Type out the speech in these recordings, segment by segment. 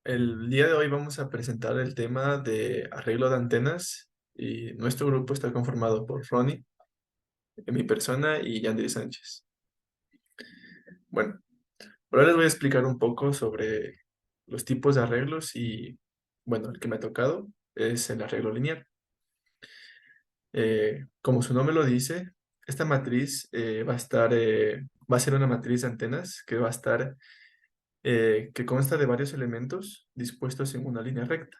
El día de hoy vamos a presentar el tema de arreglo de antenas y nuestro grupo está conformado por Ronnie, mi persona y Yandri Sánchez. Bueno, ahora les voy a explicar un poco sobre los tipos de arreglos y, bueno, el que me ha tocado es el arreglo lineal. Como su nombre lo dice, esta matriz va a ser una matriz de antenas que va a estar, que consta de varios elementos dispuestos en una línea recta.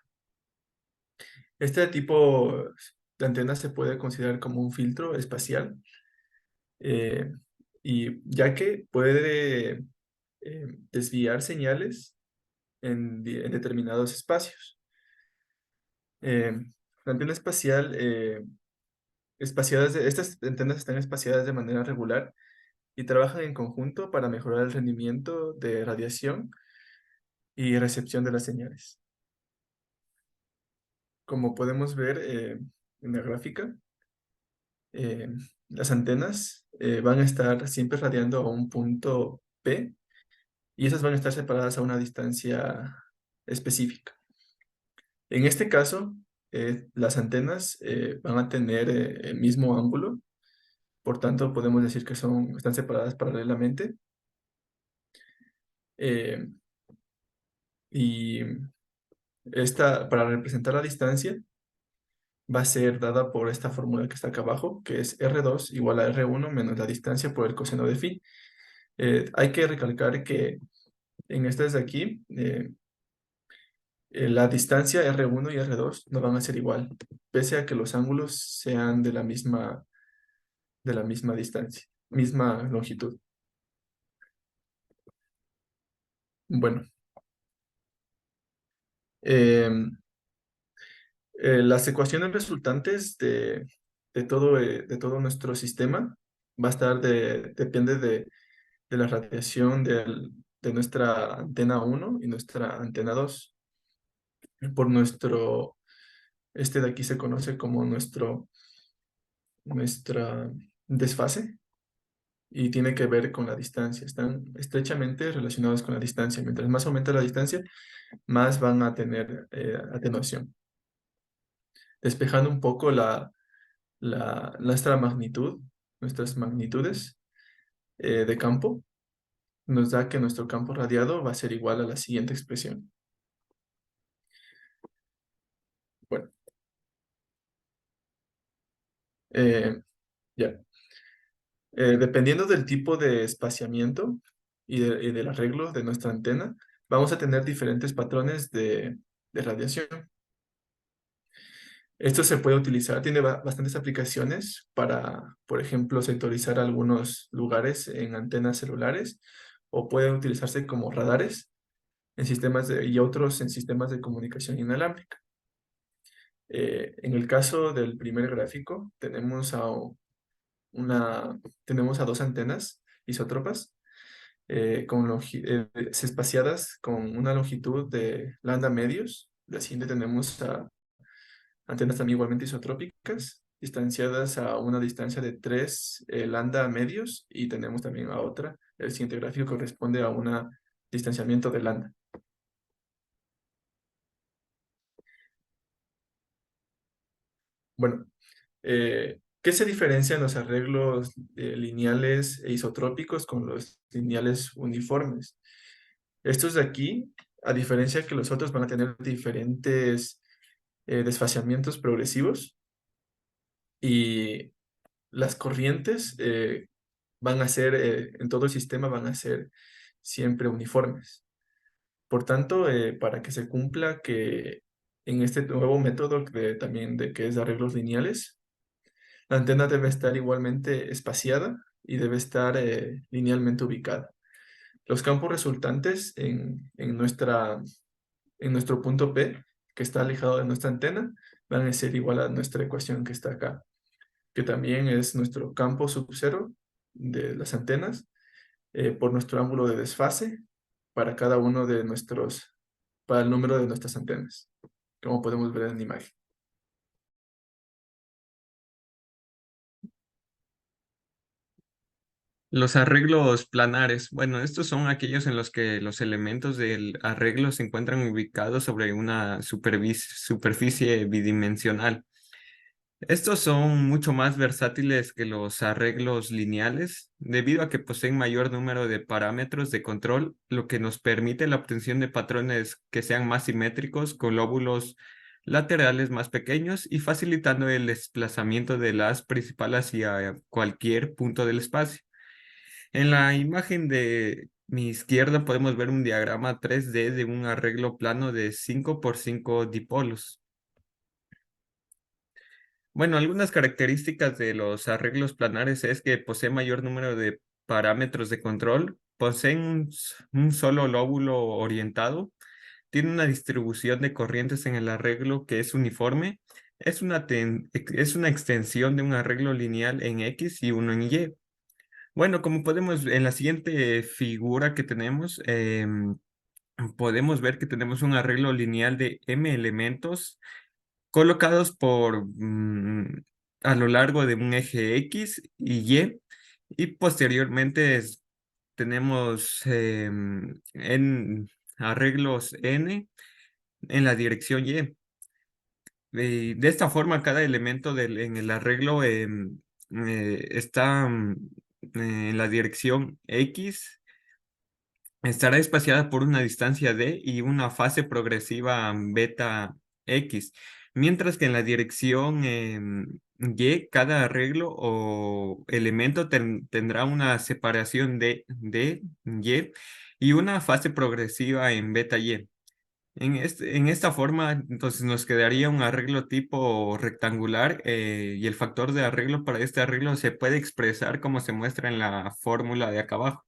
Este tipo de antena se puede considerar como un filtro espacial, eh, y ya que puede desviar señales en determinados espacios. Eh, la antena espacial, estas antenas están espaciadas de manera regular y trabajan en conjunto para mejorar el rendimiento de radiación y recepción de las señales. Como podemos ver en la gráfica, eh, las antenas van a estar siempre radiando a un punto P y esas van a estar separadas a una distancia específica. En este caso, las antenas van a tener el mismo ángulo, por tanto podemos decir que están separadas paralelamente, eh, y para representar la distancia va a ser dada por esta fórmula que está acá abajo, que es R2 igual a R1 menos la distancia por el coseno de phi. Hay que recalcar que en estas de aquí, la distancia R1 y R2 no van a ser igual, pese a que los ángulos sean de la misma distancia, misma longitud. Bueno, em, las ecuaciones resultantes de todo nuestro sistema depende de la radiación de nuestra antena 1 y nuestra antena 2. Por este de aquí se conoce como nuestra desfase y tiene que ver con la distancia. Están estrechamente relacionados con la distancia. Mientras más aumenta la distancia, más van a tener atenuación. Despejando un poco nuestra magnitud, nuestras magnitudes de campo, nos da que nuestro campo radiado va a ser igual a la siguiente expresión. Bueno, eh, ya. Dependiendo del tipo de espaciamiento y del arreglo de nuestra antena, vamos a tener diferentes patrones de radiación. Esto se puede utilizar, tiene bastantes aplicaciones para, por ejemplo, sectorizar algunos lugares en antenas celulares o puede utilizarse como radares y otros en sistemas de comunicación inalámbrica. En el caso del primer gráfico, tenemos a dos antenas isótropas espaciadas con una longitud de lambda medios. La siguiente tenemos a antenas también igualmente isotrópicas, distanciadas a una distancia de 3 lambda medios, y tenemos también a otra. El siguiente gráfico corresponde a un distanciamiento de lambda. Bueno, ¿qué se diferencia en los arreglos lineales e isotrópicos con los lineales uniformes? Estos de aquí, a diferencia que los otros, van a tener diferentes desfaciamientos progresivos y las corrientes en todo el sistema van a ser siempre uniformes. Por tanto, para que se cumpla que en este nuevo método también de que es de arreglos lineales, la antena debe estar igualmente espaciada y debe estar linealmente ubicada. Los campos resultantes en nuestro punto P, que está alejado de nuestra antena, van a ser igual a nuestra ecuación que está acá, que también es nuestro campo sub cero de las antenas por nuestro ángulo de desfase para para el número de nuestras antenas, como podemos ver en la imagen. Los arreglos planares. Bueno, estos son aquellos en los que los elementos del arreglo se encuentran ubicados sobre una superficie bidimensional. Estos son mucho más versátiles que los arreglos lineales, debido a que poseen mayor número de parámetros de control, lo que nos permite la obtención de patrones que sean más simétricos, con lóbulos laterales más pequeños y facilitando el desplazamiento del haz principal hacia cualquier punto del espacio. En la imagen de mi izquierda podemos ver un diagrama 3D de un arreglo plano de 5 por 5 dipolos. Bueno, algunas características de los arreglos planares es que posee mayor número de parámetros de control, poseen un solo lóbulo orientado, tiene una distribución de corrientes en el arreglo que es uniforme, es una extensión de un arreglo lineal en X y uno en Y. Bueno, como podemos, en la siguiente figura que tenemos, podemos ver que tenemos un arreglo lineal de M elementos colocados a lo largo de un eje X y posteriormente tenemos en arreglos N en la dirección Y. De esta forma, cada elemento en el arreglo está en la dirección X, estará espaciada por una distancia d y una fase progresiva beta x, mientras que en la dirección y, cada arreglo o elemento tendrá una separación de y y una fase progresiva en beta y. En esta forma, entonces nos quedaría un arreglo tipo rectangular, y el factor de arreglo para este arreglo se puede expresar como se muestra en la fórmula de acá abajo.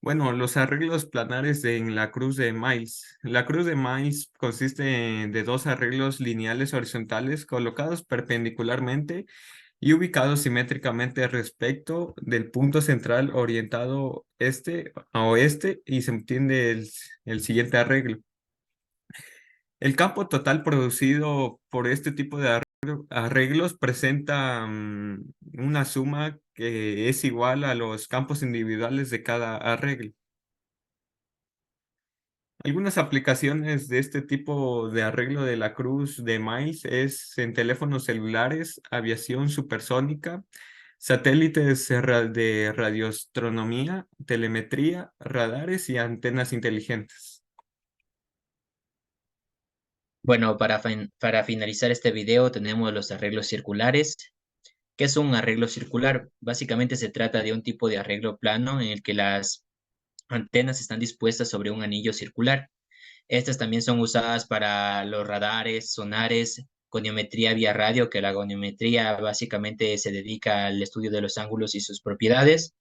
Bueno, los arreglos planares en la cruz de Miles. La cruz de Miles consiste de dos arreglos lineales horizontales colocados perpendicularmente y ubicados simétricamente respecto del punto central orientado este a oeste, y se obtiene el siguiente arreglo. El campo total producido por este tipo de arreglos presenta una suma que es igual a los campos individuales de cada arreglo. Algunas aplicaciones de este tipo de arreglo de la cruz de Miles es en teléfonos celulares, aviación supersónica, satélites de radioastronomía, telemetría, radares y antenas inteligentes. Bueno, para finalizar este video tenemos los arreglos circulares. ¿Qué es un arreglo circular? Básicamente se trata de un tipo de arreglo plano en el que las antenas están dispuestas sobre un anillo circular. Estas también son usadas para los radares, sonares, goniometría vía radio, que la goniometría básicamente se dedica al estudio de los ángulos y sus propiedades.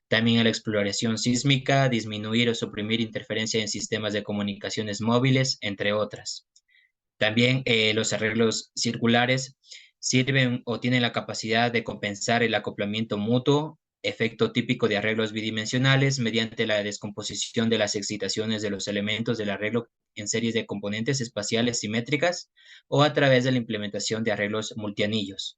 También a la exploración sísmica, disminuir o suprimir interferencia en sistemas de comunicaciones móviles, entre otras. También los arreglos circulares sirven o tienen la capacidad de compensar el acoplamiento mutuo, efecto típico de arreglos bidimensionales, mediante la descomposición de las excitaciones de los elementos del arreglo en series de componentes espaciales simétricas o a través de la implementación de arreglos multianillos.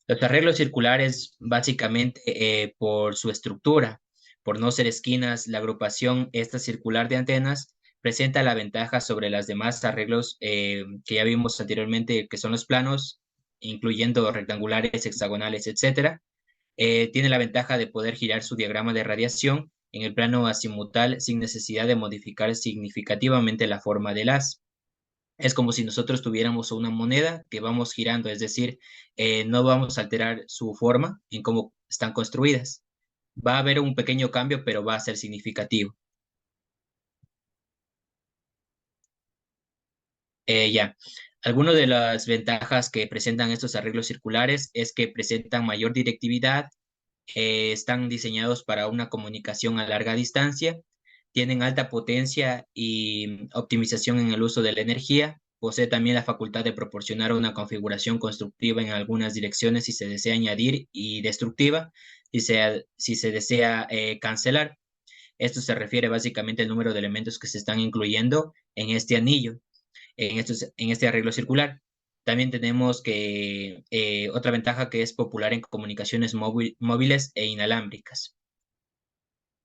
Los arreglos circulares, básicamente por su estructura, por no ser esquinas, la agrupación esta circular de antenas presenta la ventaja sobre las demás arreglos que ya vimos anteriormente, que son los planos, incluyendo rectangulares, hexagonales, etcétera. Tiene la ventaja de poder girar su diagrama de radiación en el plano azimutal sin necesidad de modificar significativamente la forma del haz. Es como si nosotros tuviéramos una moneda que vamos girando, es decir, no vamos a alterar su forma en cómo están construidas. Va a haber un pequeño cambio, pero va a ser significativo. Ya, algunas de las ventajas que presentan estos arreglos circulares es que presentan mayor directividad, están diseñados para una comunicación a larga distancia, tienen alta potencia y optimización en el uso de la energía. Posee también la facultad de proporcionar una configuración constructiva en algunas direcciones si se desea añadir y destructiva si se desea cancelar. Esto se refiere básicamente al número de elementos que se están incluyendo en este anillo, en este arreglo circular. También tenemos que otra ventaja que es popular en comunicaciones móviles e inalámbricas.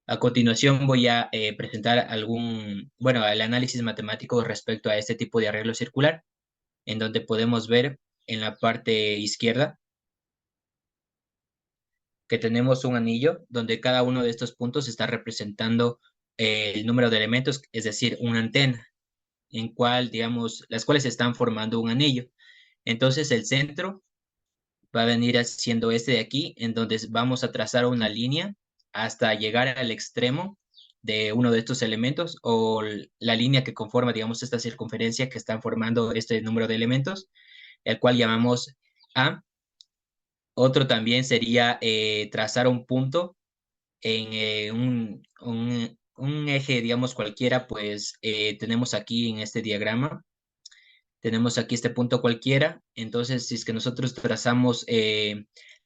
A continuación voy a presentar el análisis matemático respecto a este tipo de arreglo circular, en donde podemos ver en la parte izquierda que tenemos un anillo donde cada uno de estos puntos está representando el número de elementos, es decir, una antena, en cual, digamos, las cuales están formando un anillo. Entonces el centro va a venir siendo este de aquí, en donde vamos a trazar una línea hasta llegar al extremo de uno de estos elementos o la línea que conforma, digamos, esta circunferencia que están formando este número de elementos, el cual llamamos A. Otro también sería trazar un punto en un eje, digamos, cualquiera, pues tenemos aquí en este diagrama, tenemos aquí este punto cualquiera. Entonces, si es que nosotros trazamos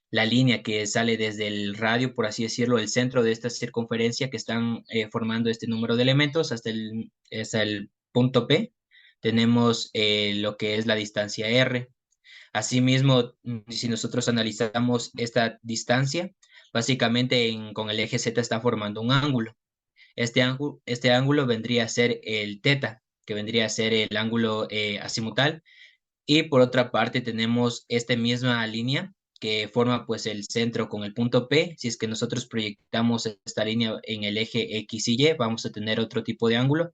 la línea que sale desde el radio, por así decirlo, el centro de esta circunferencia que están formando este número de elementos hasta el punto P, tenemos lo que es la distancia R. Asimismo, si nosotros analizamos esta distancia, básicamente con el eje Z está formando un ángulo. Este ángulo vendría a ser el teta, que vendría a ser el ángulo azimutal. Y por otra parte tenemos esta misma línea que forma pues el centro con el punto P. Si es que nosotros proyectamos esta línea en el eje X y Y, vamos a tener otro tipo de ángulo,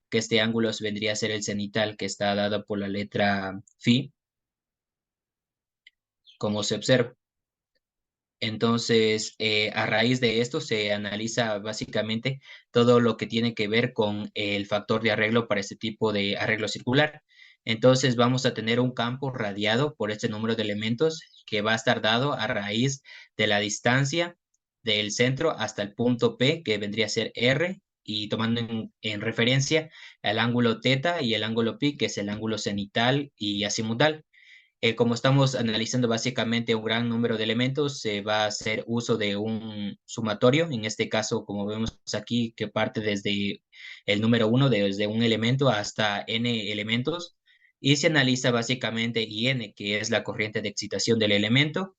que este ángulo vendría a ser el cenital, que está dado por la letra Φ, como se observa. Entonces, a raíz de esto se analiza básicamente todo lo que tiene que ver con el factor de arreglo para este tipo de arreglo circular. Entonces, vamos a tener un campo radiado por este número de elementos que va a estar dado a raíz de la distancia del centro hasta el punto P, que vendría a ser R, y tomando en referencia el ángulo teta y el ángulo pi, que es el ángulo cenital y azimutal. Como estamos analizando básicamente un gran número de elementos, se va a hacer uso de un sumatorio. En este caso, como vemos aquí, que parte desde el número 1, desde un elemento hasta n elementos, y se analiza básicamente IN, que es la corriente de excitación del elemento,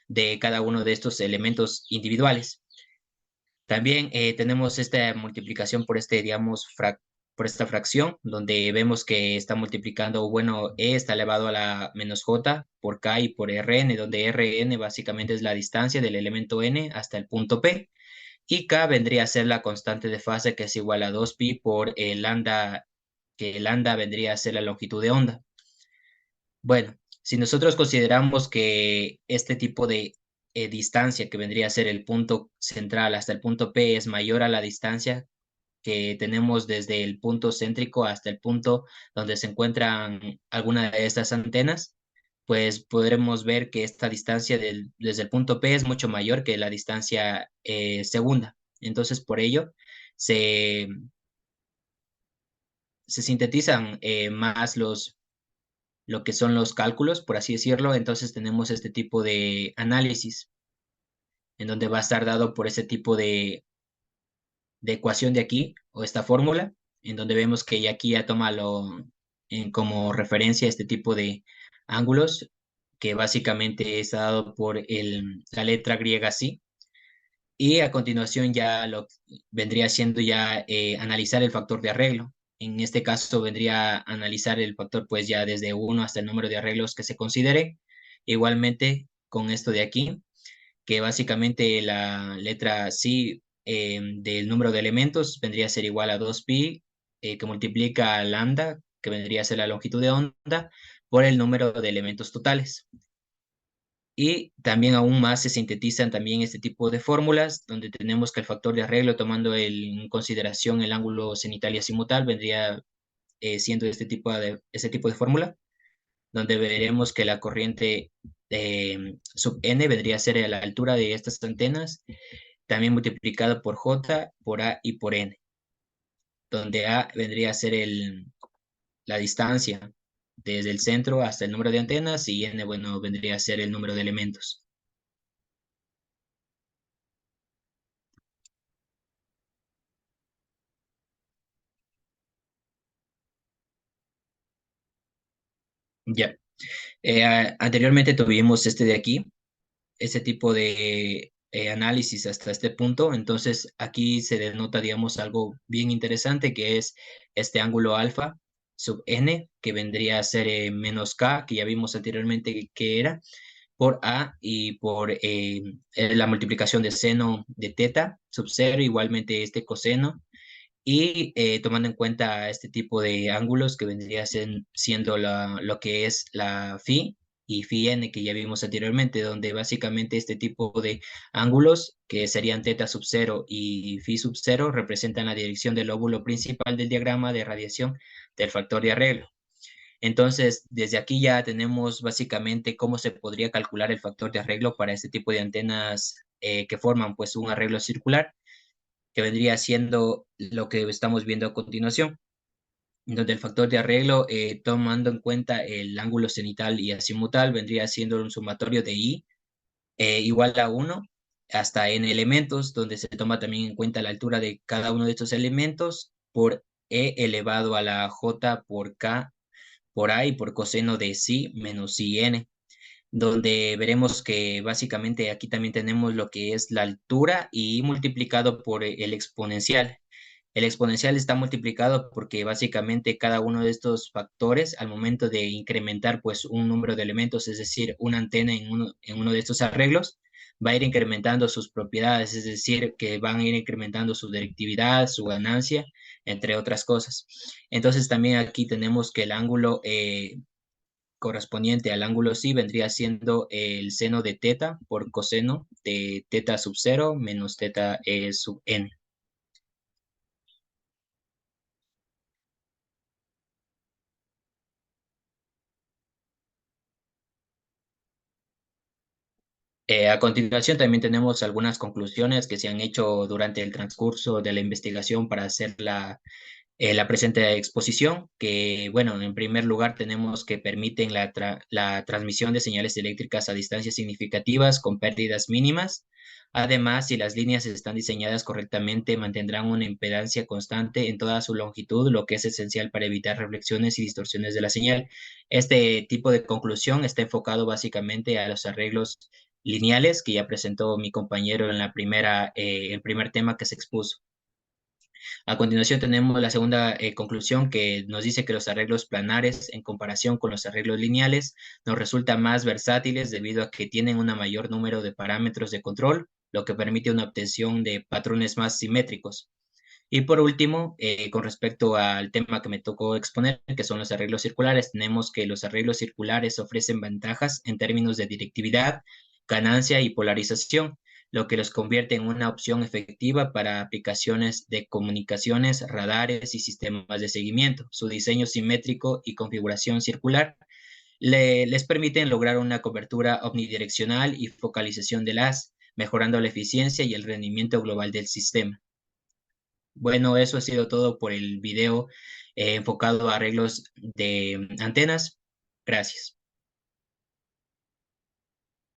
de cada uno de estos elementos individuales. También tenemos esta multiplicación por digamos, por esta fracción, donde vemos que está multiplicando, bueno, E está elevado a la menos J por K y por Rn, donde Rn básicamente es la distancia del elemento N hasta el punto P, y K vendría a ser la constante de fase, que es igual a 2pi por el lambda, que lambda vendría a ser la longitud de onda. Bueno, si nosotros consideramos que este tipo de distancia que vendría a ser el punto central hasta el punto P es mayor a la distancia que tenemos desde el punto céntrico hasta el punto donde se encuentran alguna de estas antenas, pues podremos ver que esta distancia desde el punto P es mucho mayor que la distancia segunda. Entonces, por ello, se, se sintetizan más lo que son los cálculos, por así decirlo. Entonces tenemos este tipo de análisis en donde va a estar dado por ese tipo de ecuación de aquí o esta fórmula, en donde vemos que ya aquí ya toma como referencia este tipo de ángulos, que básicamente está dado por la letra griega psi. Y a continuación ya lo vendría siendo ya analizar el factor de arreglo. En este caso vendría a analizar el factor pues ya desde 1 hasta el número de arreglos que se considere. Igualmente con esto de aquí, que básicamente la letra psi del número de elementos vendría a ser igual a 2pi, que multiplica lambda, que vendría a ser la longitud de onda, por el número de elementos totales. Y también aún más se sintetizan también este tipo de fórmulas, donde tenemos que el factor de arreglo, tomando en consideración el ángulo cenital y azimutal, vendría siendo este tipo de fórmula, donde veremos que la corriente sub n vendría a ser a la altura de estas antenas, también multiplicado por J, por A y por N, donde A vendría a ser la distancia desde el centro hasta el número de antenas y N, bueno, vendría a ser el número de elementos. Ya. Anteriormente tuvimos este de aquí, ese tipo de análisis hasta este punto. Entonces aquí se denota, digamos, algo bien interesante que es este ángulo alfa sub n, que vendría a ser menos k, que ya vimos anteriormente que era, por a y por la multiplicación de seno de teta sub 0, igualmente este coseno. Y tomando en cuenta este tipo de ángulos que vendría siendo lo que es la phi y phi n que ya vimos anteriormente, donde básicamente este tipo de ángulos, que serían teta sub 0 y phi sub 0, representan la dirección del lóbulo principal del diagrama de radiación del factor de arreglo. Entonces, desde aquí ya tenemos básicamente cómo se podría calcular el factor de arreglo para este tipo de antenas que forman pues un arreglo circular, que vendría siendo lo que estamos viendo a continuación, donde el factor de arreglo, tomando en cuenta el ángulo cenital y azimutal, vendría siendo un sumatorio de I igual a 1 hasta n elementos, donde se toma también en cuenta la altura de cada uno de estos elementos por E elevado a la J por K por A y por coseno de psi menos n, donde veremos que básicamente aquí también tenemos lo que es la altura y multiplicado por el exponencial. El exponencial está multiplicado porque básicamente cada uno de estos factores, al momento de incrementar pues un número de elementos, es decir, una antena en uno de estos arreglos, va a ir incrementando sus propiedades, es decir, que van a ir incrementando su directividad, su ganancia, entre otras cosas. Entonces también aquí tenemos que el ángulo correspondiente al ángulo psi vendría siendo el seno de teta por coseno de teta sub 0 menos teta sub n. A continuación también tenemos algunas conclusiones que se han hecho durante el transcurso de la investigación para hacer la presente exposición, que, bueno, en primer lugar tenemos que permiten la transmisión de señales eléctricas a distancias significativas con pérdidas mínimas. Además, si las líneas están diseñadas correctamente, mantendrán una impedancia constante en toda su longitud, lo que es esencial para evitar reflexiones y distorsiones de la señal. Este tipo de conclusión está enfocado básicamente a los arreglos lineales que ya presentó mi compañero en el primer tema que se expuso. A continuación tenemos la segunda conclusión, que nos dice que los arreglos planares en comparación con los arreglos lineales nos resultan más versátiles debido a que tienen un mayor número de parámetros de control, lo que permite una obtención de patrones más simétricos. Y por último, con respecto al tema que me tocó exponer, que son los arreglos circulares, tenemos que los arreglos circulares ofrecen ventajas en términos de directividad, ganancia y polarización, lo que los convierte en una opción efectiva para aplicaciones de comunicaciones, radares y sistemas de seguimiento. Su diseño simétrico y configuración circular les permiten lograr una cobertura omnidireccional y focalización del haz, mejorando la eficiencia y el rendimiento global del sistema. Bueno, eso ha sido todo por el video enfocado a arreglos de antenas. Gracias.